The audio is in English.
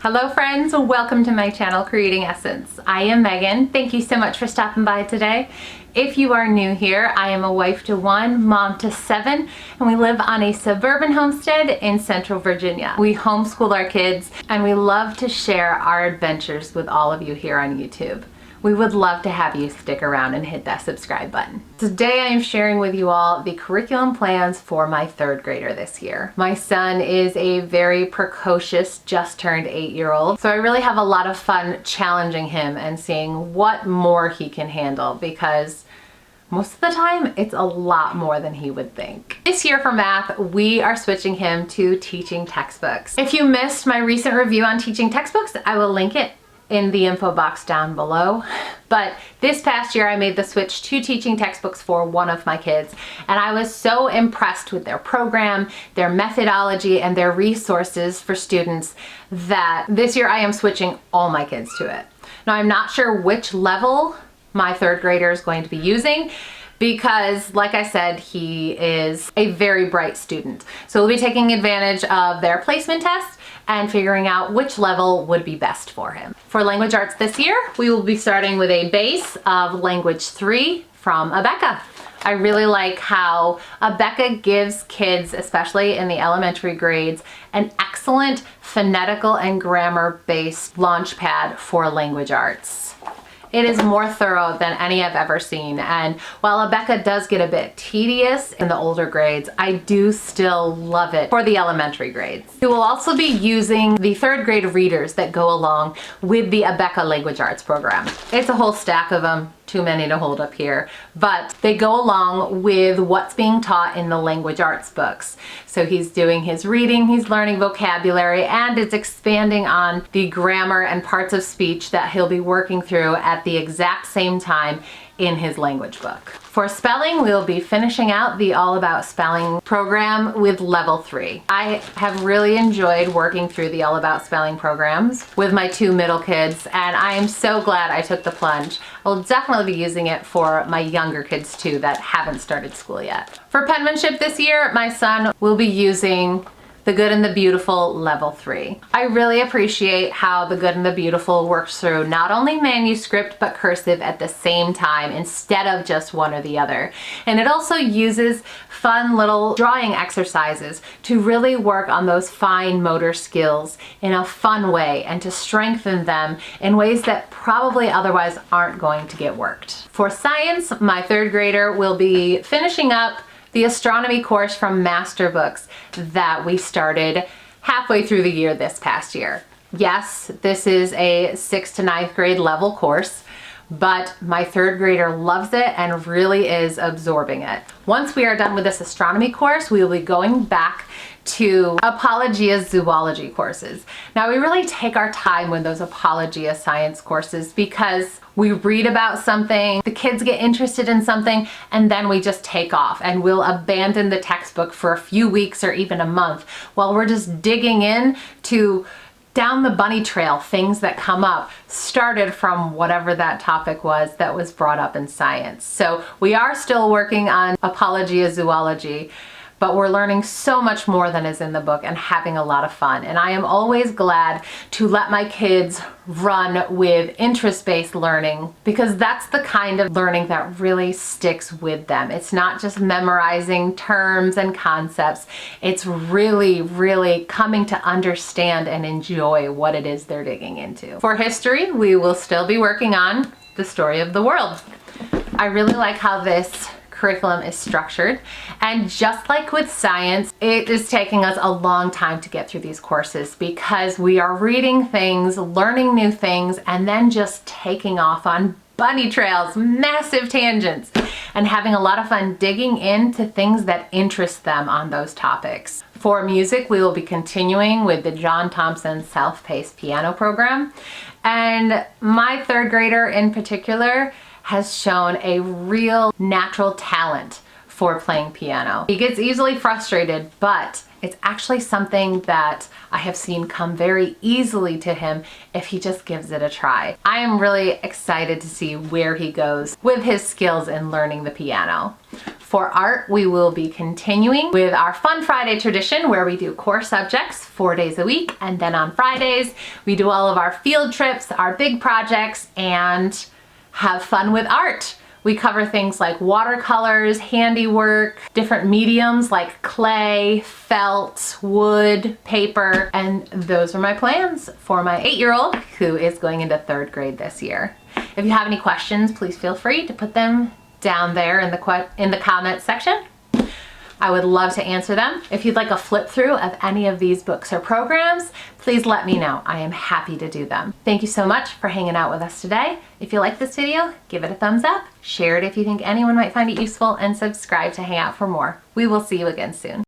Hello friends, welcome to my channel Creating Essence. I am Megan. Thank you so much for stopping by today. If you are new here, I am a wife to 1, mom to 7, and we live on a suburban homestead in Central Virginia. We homeschool our kids and we love to share our adventures with all of you here on YouTube. We would love to have you stick around and hit that subscribe button. Today I am sharing with you all the curriculum plans for my 3rd grader this year. My son is a very precocious, just turned 8-year-old, so I really have a lot of fun challenging him and seeing what more he can handle, because most of the time it's a lot more than he would think. This year for math, we are switching him to teaching textbooks. If you missed my recent review on teaching textbooks, I will link it in the info box down below. But this past year I made the switch to teaching textbooks for one of my kids, and I was so impressed with their program, their methodology, and their resources for students that this year I am switching all my kids to it. Now I'm not sure which level my 3rd grader is going to be using, because like I said, he is a very bright student. So we'll be taking advantage of their placement test and figuring out which level would be best for him. For language arts this year, we will be starting with a base of language 3 from Abeka. I really like how Abeka gives kids, especially in the elementary grades, an excellent phonetical and grammar-based launch pad for language arts. It is more thorough than any I've ever seen, and while Abeka does get a bit tedious in the older grades, I do still love it for the elementary grades. We will also be using the 3rd grade readers that go along with the Abeka language arts program. It's a whole stack of them, too many to hold up here, but they go along with what's being taught in the language arts books. So he's doing his reading, he's learning vocabulary, and it's expanding on the grammar and parts of speech that he'll be working through at the exact same time in his language book. For spelling, we'll be finishing out the All About Spelling program with level 3. I have really enjoyed working through the All About Spelling programs with my 2 middle kids, and I am so glad I took the plunge. I'll definitely be using it for my younger kids too that haven't started school yet. For penmanship this year, my son will be using The Good and the Beautiful level 3. I really appreciate how The Good and the Beautiful works through not only manuscript but cursive at the same time instead of just one or the other. And it also uses fun little drawing exercises to really work on those fine motor skills in a fun way and to strengthen them in ways that probably otherwise aren't going to get worked. For science, my 3rd grader will be finishing up the astronomy course from Master Books that we started halfway through the year this past year. Yes, this is a 6th to 9th grade level course, but my 3rd grader loves it and really is absorbing it. Once we are done with this astronomy course, we will be going back to Apologia zoology courses. Now we really take our time with those Apologia science courses because we read about something, the kids get interested in something, and then we just take off and we'll abandon the textbook for a few weeks or even a month while we're just digging in to down the bunny trail, things that come up started from whatever that topic was that was brought up in science. So we are still working on Apologia zoology, but we're learning so much more than is in the book and having a lot of fun. And I am always glad to let my kids run with interest-based learning, because that's the kind of learning that really sticks with them. It's not just memorizing terms and concepts. It's really coming to understand and enjoy what it is they're digging into. For history, we will still be working on the story of the world. I really like how this curriculum is structured, and just like with science, it is taking us a long time to get through these courses because we are reading things, learning new things, and then just taking off on bunny trails, massive tangents, and having a lot of fun digging into things that interest them on those topics. For music, we will be continuing with the John Thompson self-paced piano program, and my 3rd grader in particular has shown a real natural talent for playing piano. He gets easily frustrated, but it's actually something that I have seen come very easily to him if he just gives it a try. I am really excited to see where he goes with his skills in learning the piano. For art, we will be continuing with our Fun Friday tradition where we do core subjects 4 days a week, and then on Fridays we do all of our field trips, our big projects, and have fun with art. We cover things like watercolors, handiwork, different mediums like clay, felt, wood, paper, and those are my plans for my 8-year-old who is going into 3rd grade this year. If you have any questions, please feel free to put them down there in the comments section. I would love to answer them. If you'd like a flip through of any of these books or programs, please let me know. I am happy to do them. Thank you so much for hanging out with us today. If you like this video, give it a thumbs up, share it if you think anyone might find it useful, and subscribe to hang out for more. We will see you again soon.